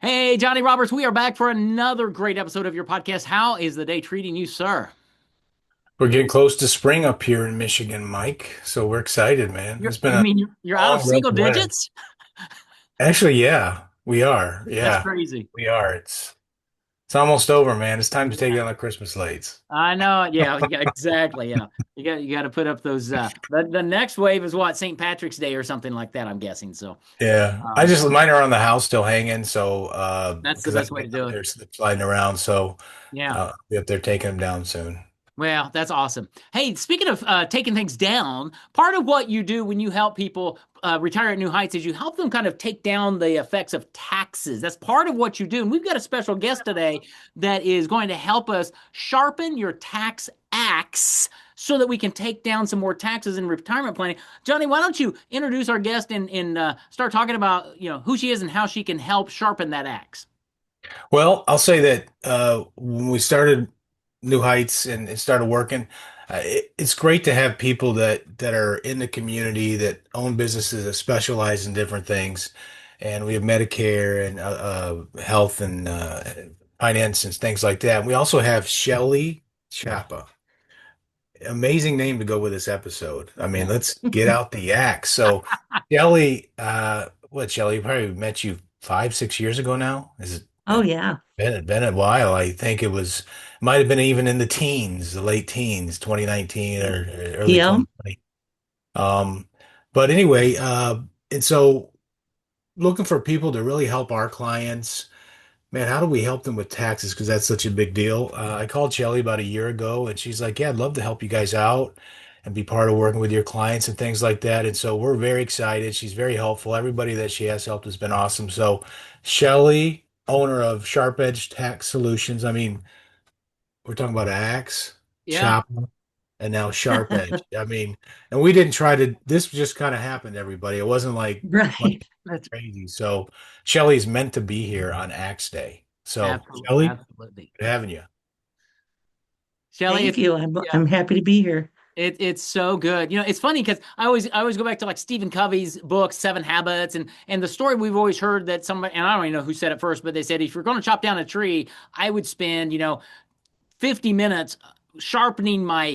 Hey, Johnnie Roberts, we are back for another great episode of your podcast. How is the day treating you, sir? We're getting close to spring up here in Michigan, Mike. So we're excited, man. You're, It's been you a mean you're out of long rough single winter. digits? Actually, yeah, we are. That's Yeah, crazy. we are. It's almost over, man. It's time to take Yeah, down the Christmas lights. I know. Yeah, exactly. Yeah, you got to put up those. The next wave is what, St. Patrick's Day or something like that. I'm guessing. So, Yeah, I um, just mine are on the house still hanging. So that's the because I best can way to get up do it. there sliding around. So Yeah. I'll be up there taking them down soon. Well, that's awesome. Hey, speaking of taking things down, part of what you do when you help people retire at new heights is you help them kind of take down the effects of taxes. That's part of what you do. And we've got a special guest today that is going to help us sharpen your tax axe so that we can take down some more taxes in retirement planning. Johnny, why don't you introduce our guest and start talking about who she is and how she can help sharpen that axe? Well, I'll say that when we started New Heights and started working, it's great to have people that are in the community that own businesses that specialize in different things. And we have Medicare and health and finance and things like that. We also have Shelly Cioppa. Amazing name to go with this episode. I mean, Yeah. let's get out the axe. So, Shelly, Shelly? Probably met you 5, 6 years ago now. Is Oh it? yeah. Been a while. I think might have been even in the teens, the late teens, 2019 or early Yeah. 2020. But anyway, and so looking for people to really help our clients. Man, how do we help them with taxes? Because that's such a big deal. I called Shelly about a year ago and she's like, yeah, I'd love to help you guys out and be part of working with your clients and things like that. And so we're very excited. She's very helpful. Everybody that she has helped has been awesome. So Shelly, owner of Sharp Edge Tax Solutions. I mean, we're talking about axe, Yeah. chop, and now Sharp Edge. I mean, and we didn't try to, this just kind of happened, everybody. It wasn't like Right. That's crazy. So Shelly's meant to be here on Axe Day. So Shelly, absolutely. good having you. Shelly, Thank it's you. I'm yeah, I'm happy to be here. it's so good. It's funny because I always go back to like Stephen Covey's book Seven Habits and the story we've always heard that somebody, and I don't even know who said it first, but they said if you're going to chop down a tree, I would spend 50 minutes sharpening my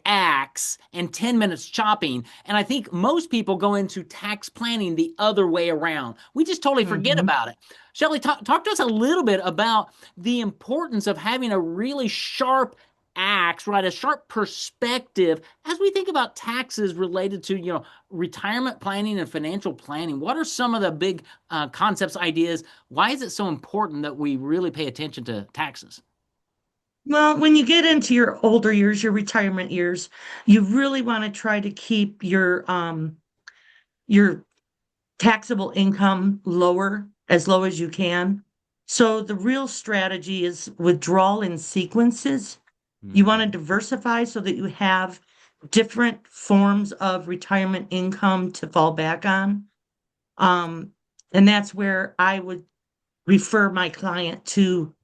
axe and 10 minutes chopping. And I think most people go into tax planning the other way around. We just totally forget Hmm. about it. Shelly, talk to us a little bit about the importance of having a really sharp axe, right? A sharp perspective as we think about taxes related to, retirement planning and financial planning. What are some of the big concepts, ideas? Why is it so important that we really pay attention to taxes? Well, when you get into your older years, your retirement years, you really want to try to keep your taxable income as low as you can. So the real strategy is withdrawal in sequences. You want to Mhm. diversify so that you have different forms of retirement income to fall back on. Um, and that's where I would refer my client to,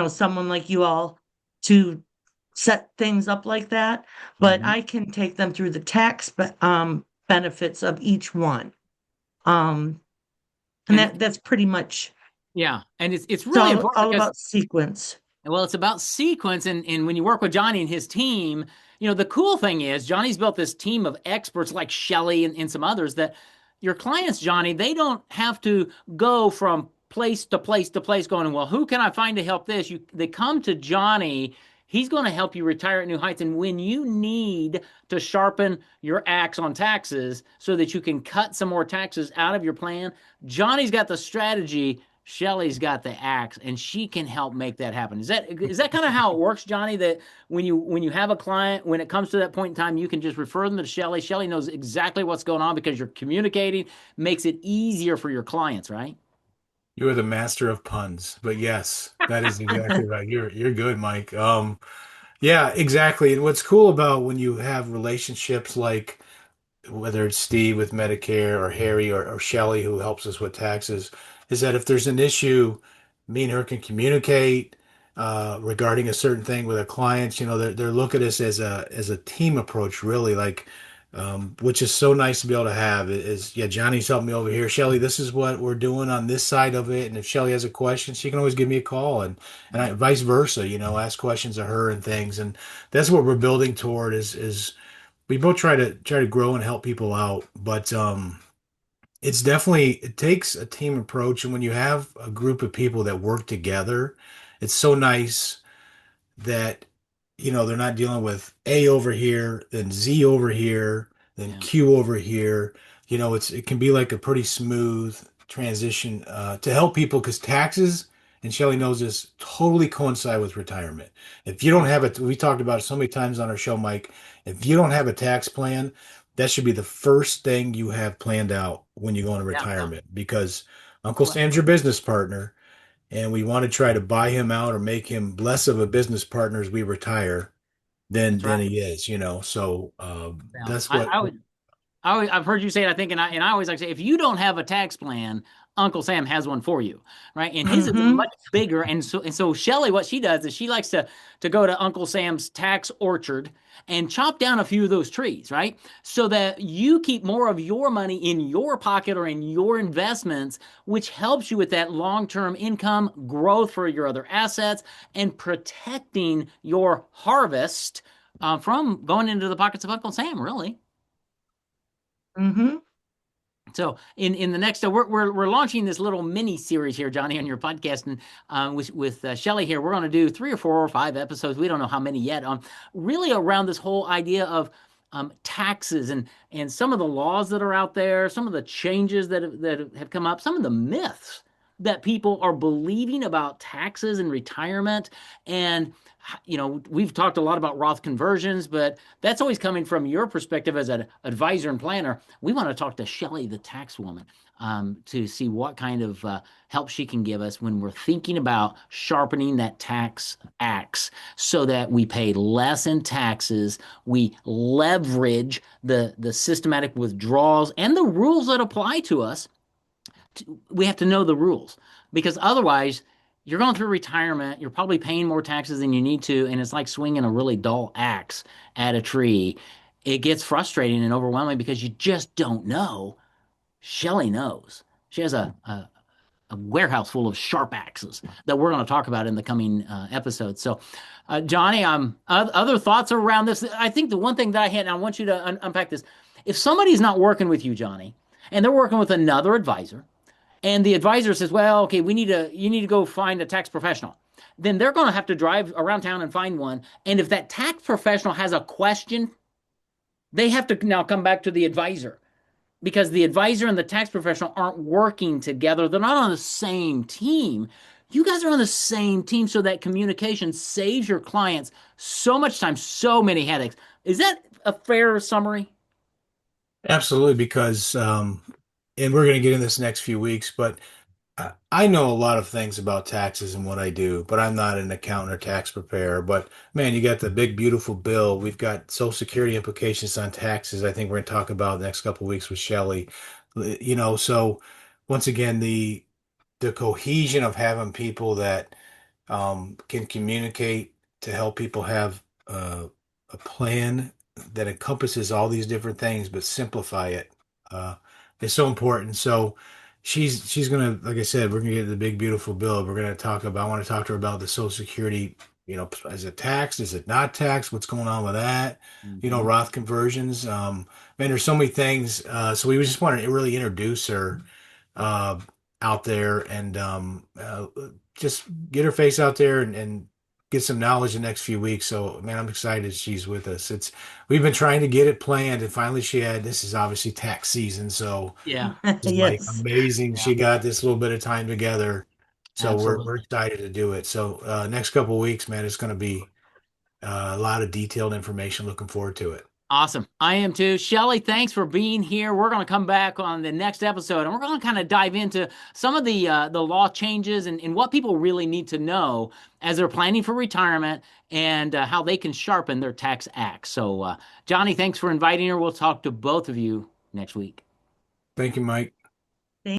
someone like you all to set things up like that. But Mhm. I can take them through the benefits of each one. Um, and And that's pretty much yeah, and it's it's really all important all because about sequence. well, it's about sequence and when you work with Johnny and his team, the cool thing is Johnny's built this team of experts like Shelly and some others that your clients, Johnny, they don't have to go from place to place to place going, well, who can I find to help this? They come to Johnny. He's going to help you retire at new heights. And when you need to sharpen your axe on taxes so that you can cut some more taxes out of your plan, Johnny's got the strategy. Shelly's got the axe, and she can help make that happen. Is that kind of how it works, Johnny? That when you have a client, when it comes to that point in time, you can just refer them to Shelly. Shelly knows exactly what's going on because you're communicating, makes it easier for your clients, right? You are the master of puns, but yes, that is exactly right. You're good, Mike. Yeah, exactly. And what's cool about when you have relationships like whether it's Steve with Medicare or Harry or Shelly who helps us with taxes, is that if there's an issue, me and her can communicate regarding a certain thing with our clients. They look at us as a team approach, really. Like which is so nice to be able to have. Is yeah, Johnny's helped me over here. Shelly, this is what we're doing on this side of it, and if Shelly has a question, she can always give me a call, and vice versa. Ask questions of her and things, and that's what we're building toward. Is we both try to grow and help people out, but it's definitely it takes a team approach, and when you have a group of people that work together, it's so nice that they're not dealing with A over here, then Z over here, then Yeah. Q over here. It can be like a pretty smooth transition to help people because taxes, and Shelly knows this, totally coincide with retirement. If you don't have it, we talked about it so many times on our show, Mike. If you don't have a tax plan, that should be the first thing you have planned out when you go into Yeah. retirement because Uncle Well, Sam's your business partner and we want to try to buy him out or make him less of a business partner as we retire than that's right. he is, So Yeah. that's I, what. I would I've heard you say it, I think, and I always like to say, if you don't have a tax plan, Uncle Sam has one for you, right? And his is Mm-hmm. much bigger. And so Shelly, what she does is she likes to go to Uncle Sam's tax orchard and chop down a few of those trees, right? So that you keep more of your money in your pocket or in your investments, which helps you with that long-term income growth for your other assets and protecting your harvest from going into the pockets of Uncle Sam, really. Mm-hmm. So in the next, we're launching this little mini series here, Johnny, on your podcast, and with Shelly here, we're going to do 3 or 4 or 5 episodes. We don't know how many yet. Really around this whole idea of taxes and some of the laws that are out there, some of the changes that have come up, some of the myths that people are believing about taxes and retirement, and we've talked a lot about Roth conversions, but that's always coming from your perspective as an advisor and planner. We want to talk to Shelly, the tax woman, to see what kind of help she can give us when we're thinking about sharpening that tax axe so that we pay less in taxes, we leverage the systematic withdrawals and the rules that apply to us. We have to know the rules because otherwise you're going through retirement, you're probably paying more taxes than you need to, and it's like swinging a really dull axe at a tree. It gets frustrating and overwhelming because you just don't know. Shelly knows. She has a warehouse full of sharp axes that we're going to talk about in the coming episodes. So, Johnny, other thoughts around this? I think the one thing that I had, and I want you to unpack this. If somebody's not working with you, Johnny, and they're working with another advisor, and the advisor says, "Well, okay, you need to go find a tax professional." Then they're going to have to drive around town and find one. And if that tax professional has a question, they have to now come back to the advisor because the advisor and the tax professional aren't working together. They're not on the same team. You guys are on the same team, so that communication saves your clients so much time, so many headaches. Is that a fair summary? Absolutely, because and we're going to get in this next few weeks, but I know a lot of things about taxes and what I do, but I'm not an accountant or tax preparer. But man, you got the big beautiful bill. We've got Social Security implications on taxes. I think we're going to talk about the next couple of weeks with Shelly. So once again, the cohesion of having people that can communicate to help people have a plan that encompasses all these different things, but simplify it uh, is so important. So she's gonna, like I said, we're gonna get the big beautiful bill. We're gonna talk about. I want to talk to her about the Social Security. Is it taxed? Is it not taxed? What's going on with that? Mm-hmm. Roth conversions. Man, there's so many things. So we just wanted to really introduce her uh, out there and just get her face out there and get some knowledge the next few weeks. So, man, I'm excited she's with us. We've been trying to get it planned, and finally she had. This is obviously tax season, so Yeah, this is like Yes. amazing. yeah, She got this little bit of time together, so we're absolutely. excited to do it. So, next couple of weeks, man, it's going to be a lot of detailed information. Looking forward to it. Awesome. I am too. Shelly, thanks for being here. We're going to come back on the next episode and we're going to kind of dive into some of the law changes and what people really need to know as they're planning for retirement and how they can sharpen their tax act. So, Johnny, thanks for inviting her. We'll talk to both of you next week. Thank you, Mike.